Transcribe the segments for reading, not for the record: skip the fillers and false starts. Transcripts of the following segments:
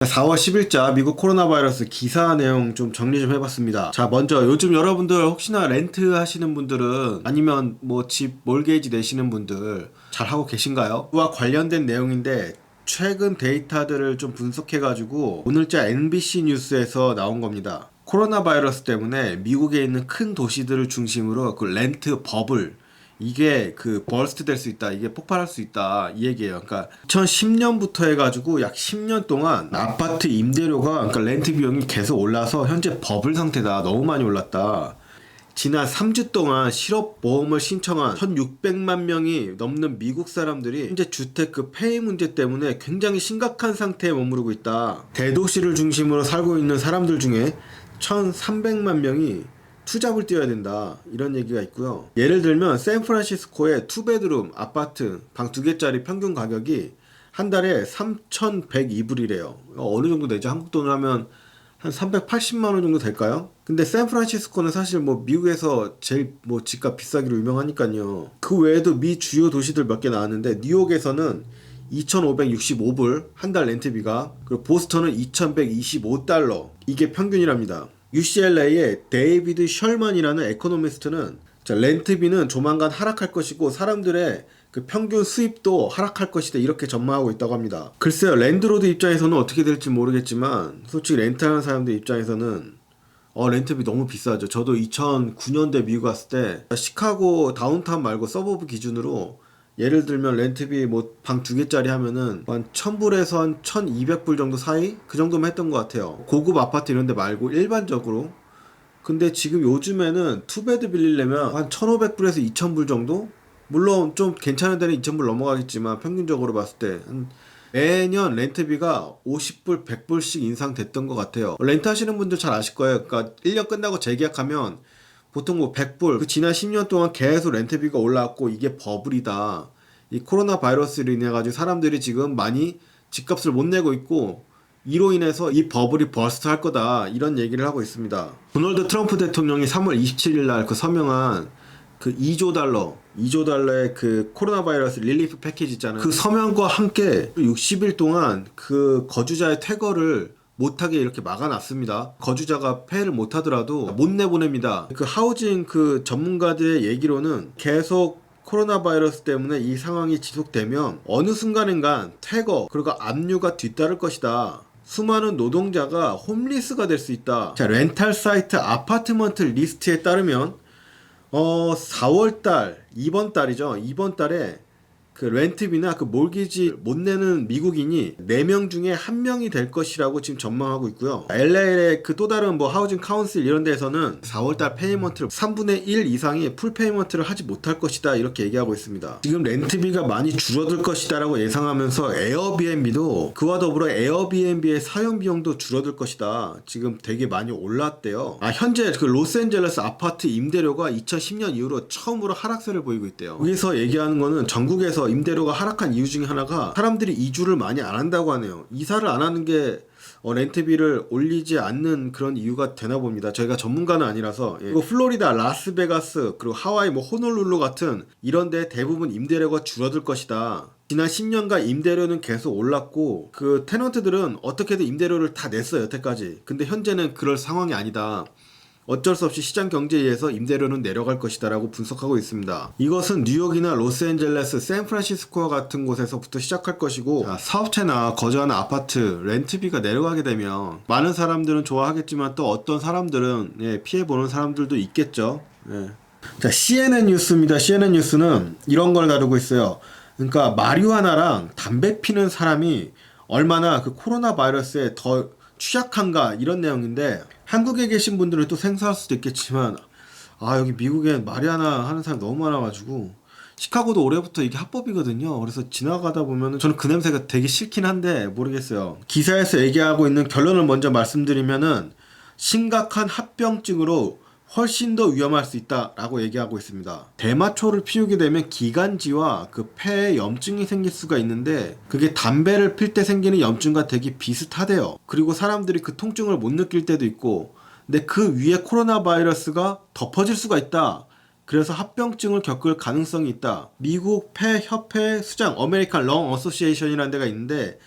4월 10일자 미국 코로나 바이러스 기사 내용 좀 정리 좀 해봤습니다. 자, 먼저 요즘 여러분들 혹시나 렌트 하시는 분들은 아니면 뭐 집 몰게이지 내시는 분들 잘 하고 계신가요? 그와 관련된 내용인데 최근 데이터들을 좀 분석해가지고 오늘자 NBC 뉴스에서 나온 겁니다. 코로나 바이러스 때문에 미국에 있는 큰 도시들을 중심으로 그 렌트 버블 이게 그 버스트 될 수 있다. 이게 폭발할 수 있다. 이 얘기예요. 그러니까 2010년부터 해가지고 약 10년 동안 아파트 임대료가 그러니까 렌트 비용이 계속 올라서 현재 버블 상태다. 너무 많이 올랐다. 지난 3주 동안 실업보험을 신청한 1,600만 명이 넘는 미국 사람들이 현재 주택 그 폐해 문제 때문에 굉장히 심각한 상태에 머무르고 있다. 대도시를 중심으로 살고 있는 사람들 중에 1,300만 명이 투잡을 뛰어야 된다. 이런 얘기가 있고요. 예를 들면 샌프란시스코의 투베드룸 아파트 방 2개짜리 평균 가격이 한 달에 3,102불이래요. 어느 정도 되죠? 한국 돈으로 하면 한 380만 원 정도 될까요? 근데 샌프란시스코는 사실 뭐 미국에서 제일 뭐 집값 비싸기로 유명하니까요. 그 외에도 미 주요 도시들 몇 개 나왔는데 뉴욕에서는 2,565불 한 달 렌트비가, 그리고 보스턴은 2,125달러, 이게 평균이랍니다. UCLA의 데이비드 셜만이라는 에코노미스트는 렌트비는 조만간 하락할 것이고 사람들의 그 평균 수입도 하락할 것이다, 이렇게 전망하고 있다고 합니다. 글쎄요, 랜드로드 입장에서는 어떻게 될지 모르겠지만 솔직히 렌트하는 사람들 입장에서는 렌트비 너무 비싸죠. 저도 2009년대 미국 갔을 때 시카고 다운타운 말고 서버브 기준으로 예를 들면 렌트비 뭐 방 2개짜리 하면은 한 1,000불에서 한 1,200불 정도 사이? 그 정도만 했던 것 같아요. 고급 아파트 이런 데 말고 일반적으로. 근데 지금 요즘에는 투베드 빌리려면 한 1,500불에서 2,000불 정도? 물론 좀 괜찮은 데는 2,000불 넘어가겠지만 평균적으로 봤을 때 매년 렌트비가 50불, 100불씩 인상됐던 것 같아요. 렌트 하시는 분들 잘 아실 거예요. 그러니까 1년 끝나고 재계약하면 보통 뭐 100불, 그 지난 10년 동안 계속 렌트비가 올라왔고 이게 버블이다. 이 코로나 바이러스로 인해 가지고 사람들이 지금 많이 집값을 못 내고 있고 이로 인해서 이 버블이 버스트 할 거다, 이런 얘기를 하고 있습니다. 도널드 트럼프 대통령이 3월 27일 날 그 서명한 그 2조 달러의 그 코로나 바이러스 릴리프 패키지 있잖아요. 그 서명과 함께 60일 동안 그 거주자의 퇴거를 못하게 이렇게 막아놨습니다. 거주자가 폐해를 못하더라도 못 내보냅니다. 그 하우징 그 전문가들의 얘기로는 계속 코로나 바이러스 때문에 이 상황이 지속되면 어느 순간인간 퇴거 그리고 압류가 뒤따를 것이다. 수많은 노동자가 홈리스가 될 수 있다. 자, 렌탈 사이트 아파트먼트 리스트에 따르면 4월달, 이번 달에 그 렌트비나 그 몰기지 못 내는 미국인이 4명 중에 1명이 될 것이라고 지금 전망하고 있고요. LA의 그 또 다른 뭐 하우징 카운슬 이런 데에서는 4월달 페이먼트를 3분의 1 이상이 풀 페이먼트를 하지 못할 것이다, 이렇게 얘기하고 있습니다. 지금 렌트비가 많이 줄어들 것이다 라고 예상하면서 에어비앤비도 그와 더불어 에어비앤비의 사용 비용도 줄어들 것이다, 지금 되게 많이 올랐대요. 현재 그 로스앤젤레스 아파트 임대료가 2010년 이후로 처음으로 하락세를 보이고 있대요. 여기서 얘기하는 거는 전국에서 임대료가 하락한 이유 중에 하나가 사람들이 이주를 많이 안 한다고 하네요. 이사를 안 하는 게 렌트비를 올리지 않는 그런 이유가 되나 봅니다. 저희가 전문가는 아니라서. 그리고 플로리다, 라스베가스, 그리고 하와이, 뭐 호놀룰루 같은 이런 데 대부분 임대료가 줄어들 것이다. 지난 10년간 임대료는 계속 올랐고 그 테넌트들은 어떻게든 임대료를 다 냈어요, 여태까지. 근데 현재는 그럴 상황이 아니다. 어쩔 수 없이 시장 경제에 의해서 임대료는 내려갈 것이다 라고 분석하고 있습니다. 이것은 뉴욕이나 로스앤젤레스, 샌프란시스코 같은 곳에서부터 시작할 것이고, 사업체나 거주하는 아파트 렌트비가 내려가게 되면 많은 사람들은 좋아하겠지만 또 어떤 사람들은 피해보는 사람들도 있겠죠. 자, CNN 뉴스입니다. CNN 뉴스는 이런 걸 다루고 있어요. 그러니까 마리화나랑 담배 피는 사람이 얼마나 그 코로나 바이러스에 더 취약한가, 이런 내용인데, 한국에 계신 분들은 또 생소할 수도 있겠지만 여기 미국엔 마리아나 하는 사람 너무 많아가지고, 시카고도 올해부터 이게 합법이거든요. 그래서 지나가다 보면은 저는 그 냄새가 되게 싫긴 한데 모르겠어요. 기사에서 얘기하고 있는 결론을 먼저 말씀드리면은 심각한 합병증으로 훨씬 더 위험할 수 있다라고 얘기하고 있습니다. 대마초를 피우게 되면 기관지와 그 폐에 염증이 생길 수가 있는데 그게 담배를 필 때 생기는 염증과 되게 비슷하대요. 그리고 사람들이 그 통증을 못 느낄 때도 있고, 근데 그 위에 코로나 바이러스가 덮어질 수가 있다. 그래서 합병증을 겪을 가능성이 있다. 미국 폐협회 수장 어메리칸 렁 어소시에이션이라는 데가 있는데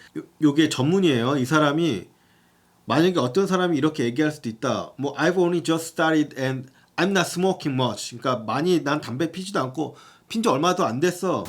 요게 전문이에요. 이 사람이 만약에 어떤 사람이 이렇게 얘기할 수도 있다. 뭐 I've only just started and I'm not smoking much. 그러니까 많이 난 담배 피지도 않고 핀 지 얼마도 안 됐어.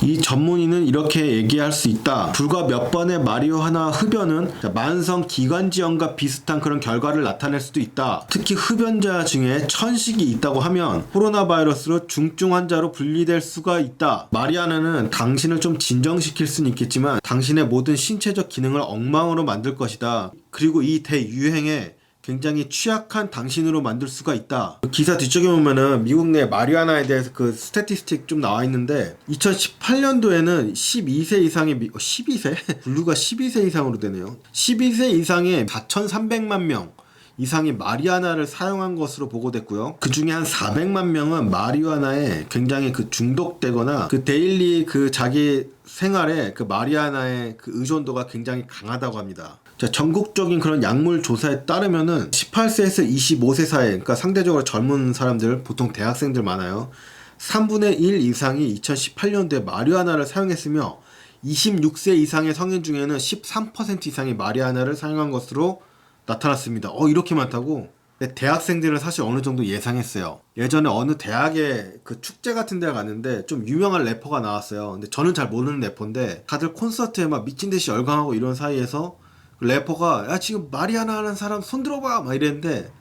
이 전문의는 이렇게 얘기할 수 있다. 불과 몇 번의 마리화나 흡연은 만성 기관지염과 비슷한 그런 결과를 나타낼 수도 있다. 특히 흡연자 중에 천식이 있다고 하면 코로나 바이러스로 중증 환자로 분리될 수가 있다. 마리화나는 당신을 좀 진정시킬 수는 있겠지만 당신의 모든 신체적 기능을 엉망으로 만들 것이다. 그리고 이 대유행에 굉장히 취약한 당신으로 만들 수가 있다. 기사 뒤쪽에 보면은 미국 내 마리화나에 대해서 그 스태티스틱 좀 나와 있는데 2018년도에는 12세 이상의 12세? 분류가 12세 이상으로 되네요. 12세 이상의 4,300만 명 이상이 마리화나를 사용한 것으로 보고됐고요. 그 중에 한 400만 명은 마리화나에 굉장히 그 중독되거나 그 데일리 그 자기 생활에 그 마리화나의 그 의존도가 굉장히 강하다고 합니다. 자, 전국적인 그런 약물 조사에 따르면은 18세에서 25세 사이, 그러니까 상대적으로 젊은 사람들, 보통 대학생들 많아요. 3분의 1 이상이 2018년도에 마리화나를 사용했으며 26세 이상의 성인 중에는 13% 이상이 마리화나를 사용한 것으로 나타났습니다. 이렇게 많다고? 근데 대학생들은 사실 어느 정도 예상했어요. 예전에 어느 대학에 그 축제 같은 데 갔는데 좀 유명한 래퍼가 나왔어요. 근데 저는 잘 모르는 래퍼인데 다들 콘서트에 막 미친 듯이 열광하고 이런 사이에서 래퍼가 야 지금 마리화나 하는 사람 손 들어봐 막 이랬는데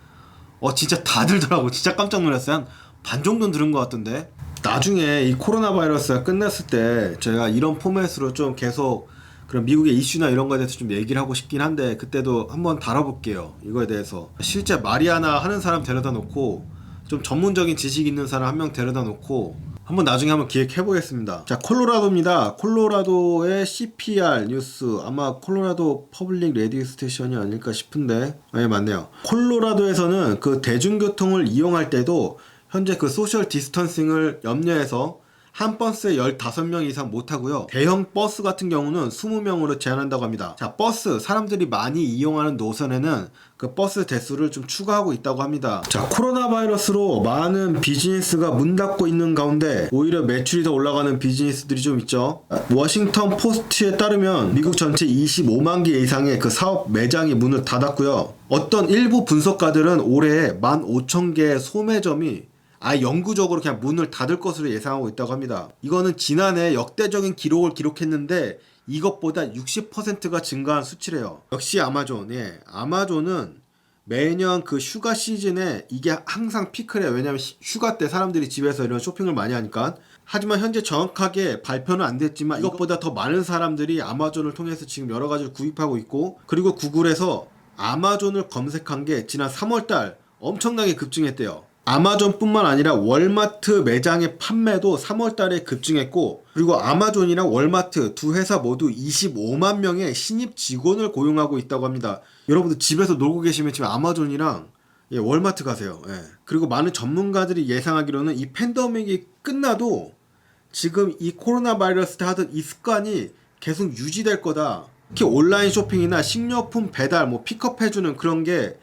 진짜 다 들더라고. 진짜 깜짝 놀랐어요. 한 반 정도는 들은 것 같던데. 나중에 이 코로나 바이러스가 끝났을 때 제가 이런 포맷으로 좀 계속 그런 미국의 이슈나 이런 거에 대해서 좀 얘기를 하고 싶긴 한데 그때도 한번 다뤄볼게요. 이거에 대해서 실제 마리화나 하는 사람 데려다 놓고 좀 전문적인 지식 있는 사람 한 명 데려다 놓고 한번 나중에 한번 기획해보겠습니다. 자, 콜로라도입니다. 콜로라도의 CPR 뉴스, 아마 콜로라도 퍼블릭 레디오 스테이션이 아닐까 싶은데 맞네요. 콜로라도에서는 그 대중교통을 이용할 때도 현재 그 소셜 디스턴싱을 염려해서 한 버스에 15명 이상 못하고요. 대형 버스 같은 경우는 20명으로 제한한다고 합니다. 자, 버스, 사람들이 많이 이용하는 노선에는 그 버스 대수를 좀 추가하고 있다고 합니다. 자, 코로나 바이러스로 많은 비즈니스가 문 닫고 있는 가운데 오히려 매출이 더 올라가는 비즈니스들이 좀 있죠. 워싱턴 포스트에 따르면 미국 전체 25만 개 이상의 그 사업 매장이 문을 닫았고요. 어떤 일부 분석가들은 올해 15,000개의 소매점이 영구적으로 그냥 문을 닫을 것으로 예상하고 있다고 합니다. 이거는 지난해 역대적인 기록을 기록했는데 이것보다 60%가 증가한 수치래요. 역시 아마존. 아마존은 매년 그 휴가 시즌에 이게 항상 피크래요. 왜냐면 휴가 때 사람들이 집에서 이런 쇼핑을 많이 하니까. 하지만 현재 정확하게 발표는 안 됐지만 이것보다 더 많은 사람들이 아마존을 통해서 지금 여러 가지를 구입하고 있고, 그리고 구글에서 아마존을 검색한 게 지난 3월달 엄청나게 급증했대요. 아마존뿐만 아니라 월마트 매장의 판매도 3월달에 급증했고, 그리고 아마존이랑 월마트 두 회사 모두 25만 명의 신입 직원을 고용하고 있다고 합니다. 여러분들 집에서 놀고 계시면 지금 아마존이랑 월마트 가세요. 그리고 많은 전문가들이 예상하기로는 이 팬데믹이 끝나도 지금 이 코로나 바이러스 때 하던 이 습관이 계속 유지될 거다. 특히 온라인 쇼핑이나 식료품 배달, 픽업해주는 그런 게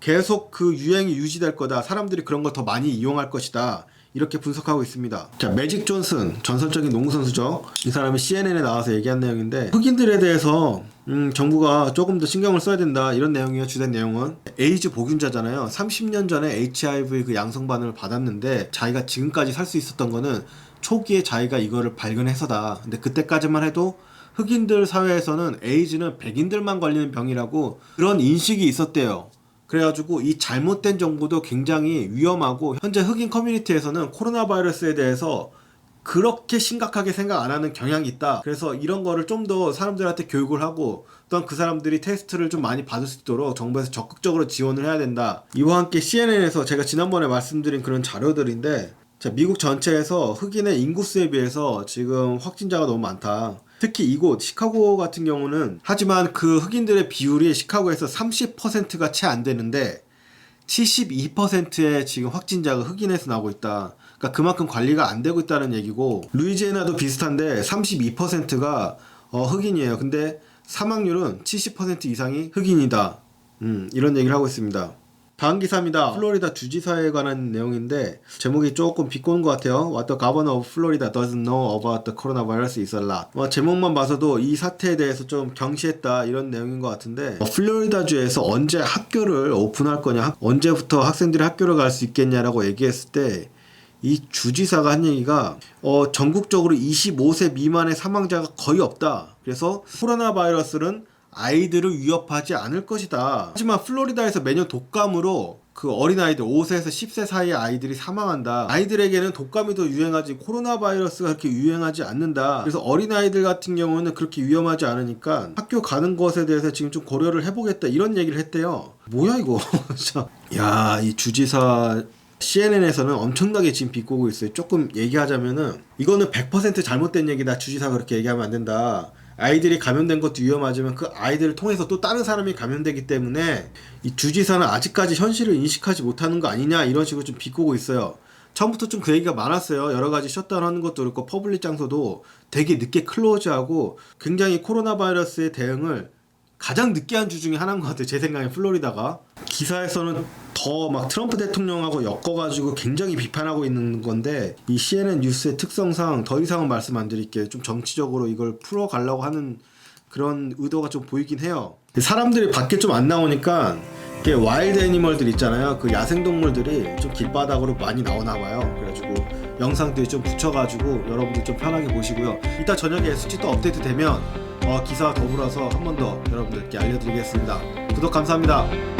계속 그 유행이 유지될 거다. 사람들이 그런 걸 더 많이 이용할 것이다. 이렇게 분석하고 있습니다. 자, 매직 존슨, 전설적인 농구선수죠. 이 사람이 CNN에 나와서 얘기한 내용인데, 흑인들에 대해서 정부가 조금 더 신경을 써야 된다. 이런 내용이에요. 주된 내용은 에이즈 복균자잖아요. 30년 전에 HIV 그 양성 반응을 받았는데 자기가 지금까지 살 수 있었던 거는 초기에 자기가 이거를 발견해서다. 근데 그때까지만 해도 흑인들 사회에서는 에이즈는 백인들만 걸리는 병이라고 그런 인식이 있었대요. 그래가지고 이 잘못된 정보도 굉장히 위험하고, 현재 흑인 커뮤니티에서는 코로나 바이러스에 대해서 그렇게 심각하게 생각 안 하는 경향이 있다. 그래서 이런 거를 좀 더 사람들한테 교육을 하고, 또한 그 사람들이 테스트를 좀 많이 받을 수 있도록 정부에서 적극적으로 지원을 해야 된다. 이와 함께 CNN에서 제가 지난번에 말씀드린 그런 자료들인데, 자, 미국 전체에서 흑인의 인구수에 비해서 지금 확진자가 너무 많다. 특히 이곳 시카고 같은 경우는, 하지만 그 흑인들의 비율이 시카고에서 30%가 채 안 되는데 72%의 지금 확진자가 흑인에서 나오고 있다. 그러니까 그만큼 관리가 안 되고 있다는 얘기고, 루이지애나도 비슷한데 32%가 흑인이에요. 근데 사망률은 70% 이상이 흑인이다. 이런 얘기를 하고 있습니다. 다음 기사입니다. 플로리다 주지사에 관한 내용인데 제목이 조금 비꼬는 것 같아요. What the governor of Florida doesn't know about the coronavirus is a lot. 제목만 봐서도 이 사태에 대해서 좀 경시했다 이런 내용인 것 같은데 플로리다주에서 언제 학교를 오픈할 거냐, 언제부터 학생들이 학교를 갈 수 있겠냐라고 얘기했을 때 이 주지사가 한 얘기가 전국적으로 25세 미만의 사망자가 거의 없다. 그래서 코로나 바이러스는 아이들을 위협하지 않을 것이다. 하지만 플로리다에서 매년 독감으로 그 어린아이들 5세에서 10세 사이의 아이들이 사망한다. 아이들에게는 독감이 더 유행하지 코로나 바이러스가 그렇게 유행하지 않는다. 그래서 어린아이들 같은 경우는 그렇게 위험하지 않으니까 학교 가는 것에 대해서 지금 좀 고려를 해보겠다 이런 얘기를 했대요. 뭐야 이거. 야, 이 주지사 CNN에서는 엄청나게 지금 비꼬고 있어요. 조금 얘기하자면은 이거는 100% 잘못된 얘기다. 주지사가 그렇게 얘기하면 안 된다. 아이들이 감염된 것도 위험하지만 그 아이들을 통해서 또 다른 사람이 감염되기 때문에 이 주지사는 아직까지 현실을 인식하지 못하는 거 아니냐 이런 식으로 좀 비꼬고 있어요. 처음부터 좀 그 얘기가 많았어요. 여러 가지 셧다운 하는 것도 그렇고 퍼블릭 장소도 되게 늦게 클로즈하고 굉장히 코로나 바이러스의 대응을 가장 늦게 한 주 중에 하나인 것 같아요. 제 생각에 플로리다가. 기사에서는 더 막 트럼프 대통령하고 엮어가지고 굉장히 비판하고 있는 건데 이 CNN 뉴스의 특성상 더 이상은 말씀 안 드릴게요. 좀 정치적으로 이걸 풀어가려고 하는 그런 의도가 좀 보이긴 해요. 사람들이 밖에 좀 안 나오니까 이게 와일드 애니멀들 있잖아요. 그 야생동물들이 좀 길바닥으로 많이 나오나 봐요. 그래가지고 영상들이 좀 붙여가지고 여러분들 좀 편하게 보시고요. 이따 저녁에 SG 또 업데이트 되면 기사와 더불어서 한 번 더 여러분들께 알려드리겠습니다. 구독 감사합니다.